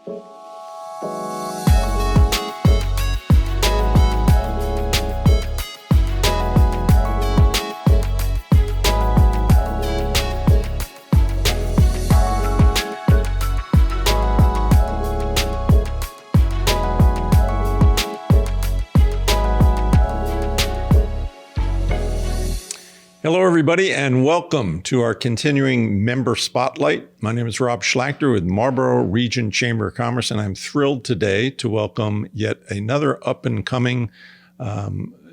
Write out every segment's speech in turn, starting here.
Hello, everybody, and welcome to our continuing Member Spotlight. My name is Rob Schlachter with Marlborough Region Chamber of Commerce, and I'm thrilled today to welcome yet another up-and-coming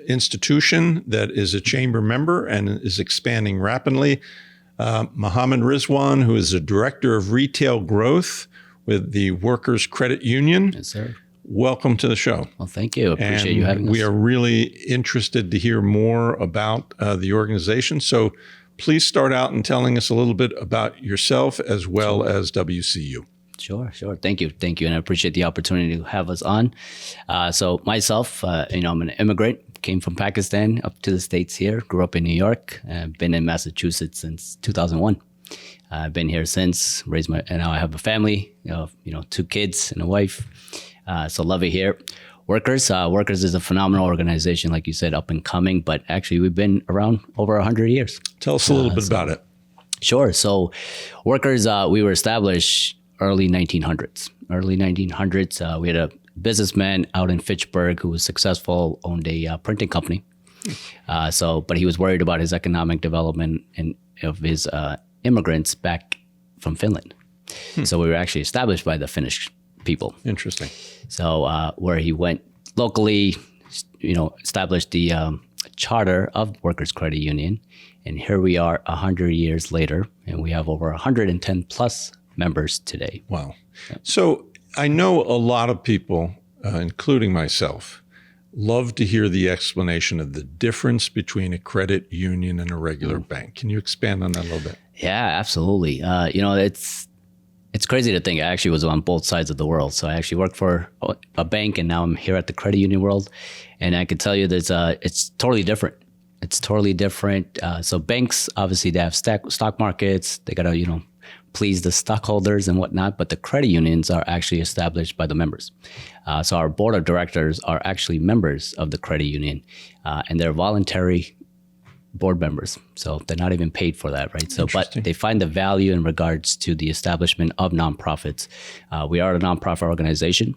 institution that is a chamber member and is expanding rapidly. Mohammed Rizwan, who is the Director of Retail Growth with the Workers Credit Union. Yes, sir. Welcome to the show. Well, thank you. Appreciate you having us. We are really interested to hear more about the organization. So please start out in telling us a little bit about yourself as well as WCU. Sure. Thank you. And I appreciate the opportunity to have us on. So myself, I'm an immigrant, came from Pakistan up to the States here, grew up in New York, been in Massachusetts since 2001. I've been here since, and now I have a family, 2 kids and a wife. So love it here. Workers is a phenomenal organization, like you said, up and coming, but actually we've been around over 100 years. Tell us a little bit about it. Sure. So Workers, we were established early 1900s. We had a businessman out in Fitchburg who was successful, owned a printing company. But he was worried about his economic development and of his immigrants back from Finland. So we were actually established by the Finnish people. Interesting. So where he went locally, established the charter of Workers Credit Union. And here we are 100 years later, and we have over 110 plus members today. Wow. So I know a lot of people, including myself, love to hear the explanation of the difference between a credit union and a regular bank. Can you expand on that a little bit? Yeah, absolutely. It's crazy to think I actually was on both sides of the world. So I actually worked for a bank, and now I'm here at the credit union world. And I can tell you that it's totally different. So banks, obviously, they have stock markets. They got to, please the stockholders and whatnot. But the credit unions are actually established by the members. So our board of directors are actually members of the credit union, and they're voluntary board members. So they're not even paid for that, right? So, but they find the value in regards to the establishment of nonprofits. We are a nonprofit organization.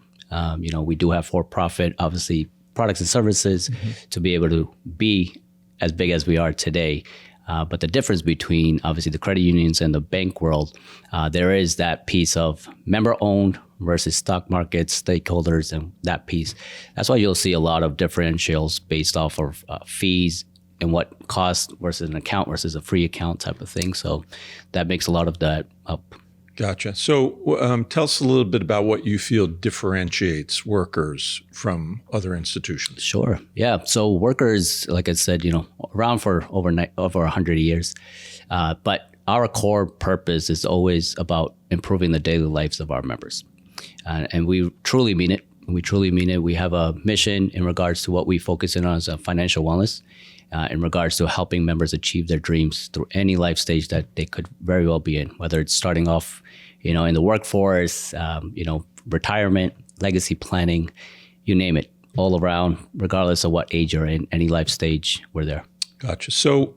We do have for-profit, obviously, products and services to be able to be as big as we are today. But the difference between, obviously, the credit unions and the bank world, there is that piece of member-owned versus stock markets, stakeholders, and that piece. That's why you'll see a lot of differentials based off of fees and what costs versus an account versus a free account type of thing. So that makes a lot of that up. Gotcha. So tell us a little bit about what you feel differentiates Workers from other institutions. Sure. Yeah. So Workers, like I said, around for over 100 years. But our core purpose is always about improving the daily lives of our members. And we truly mean it. We have a mission in regards to what we focus in on as financial wellness. In regards to helping members achieve their dreams through any life stage that they could very well be in, whether it's starting off, in the workforce, retirement, legacy planning, you name it, all around, regardless of what age you're in, any life stage, we're there. Gotcha. So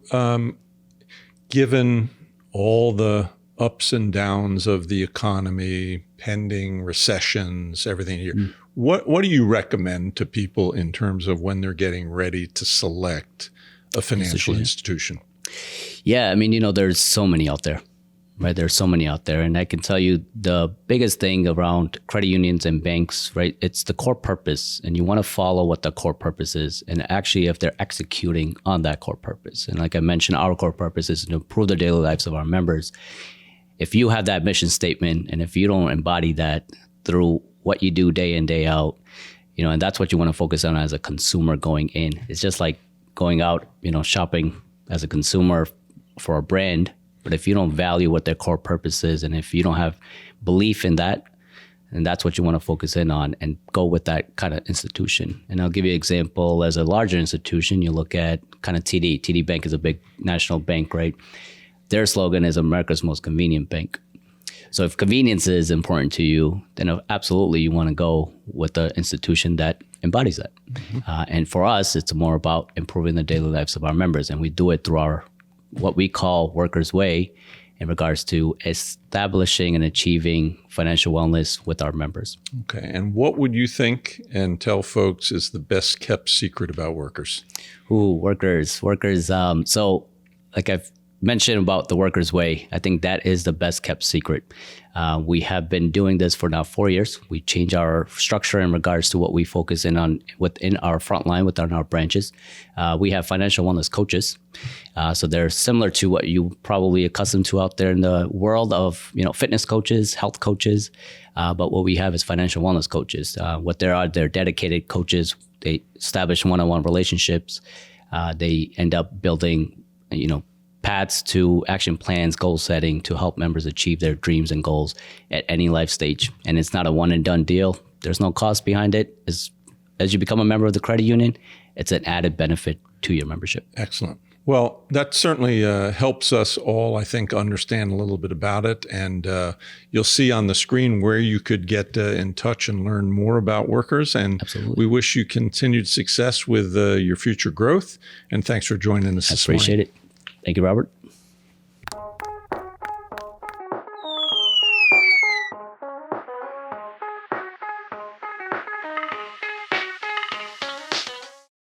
given all the ups and downs of the economy, pending recessions, everything here, what do you recommend to people in terms of when they're getting ready to select a financial institution? Yeah, there's so many out there, right? There's so many out there. And I can tell you the biggest thing around credit unions and banks, right? It's the core purpose. And you want to follow what the core purpose is. And actually, if they're executing on that core purpose. And like I mentioned, our core purpose is to improve the daily lives of our members. If you have that mission statement, and if you don't embody that through what you do day in, day out, and that's what you want to focus on as a consumer going in. It's just like going out, shopping as a consumer for a brand. But if you don't value what their core purpose is, and if you don't have belief in that, and that's what you want to focus in on and go with that kind of institution. And I'll give you an example. As a larger institution, you look at kind of TD. TD Bank is a big national bank, right? Their slogan is America's most convenient bank. So if convenience is important to you, then absolutely you want to go with the institution that embodies that. And for us, it's more about improving the daily lives of our members. And we do it through our what we call Workers' Way in regards to establishing and achieving financial wellness with our members. Okay. And what would you think and tell folks is the best kept secret about Workers? Workers. So like I've mentioned about the Workers' Way, I think that is the best kept secret. We have been doing this for now 4 years. We change our structure in regards to what we focus in on within our frontline, within our branches. We have financial wellness coaches. So they're similar to what you probably accustomed to out there in the world of, fitness coaches, health coaches. But what we have is financial wellness coaches. What they are, they're dedicated coaches. They establish one-on-one relationships. They end up building, paths to action plans, goal setting to help members achieve their dreams and goals at any life stage. And it's not a one and done deal. There's no cost behind it. As you become a member of the credit union, it's an added benefit to your membership. Excellent. Well, that certainly helps us all, I think, understand a little bit about it. And you'll see on the screen where you could get in touch and learn more about Workers. And Absolutely. We wish you continued success with your future growth. And thanks for joining us this morning. Appreciate it. Thank you, Robert.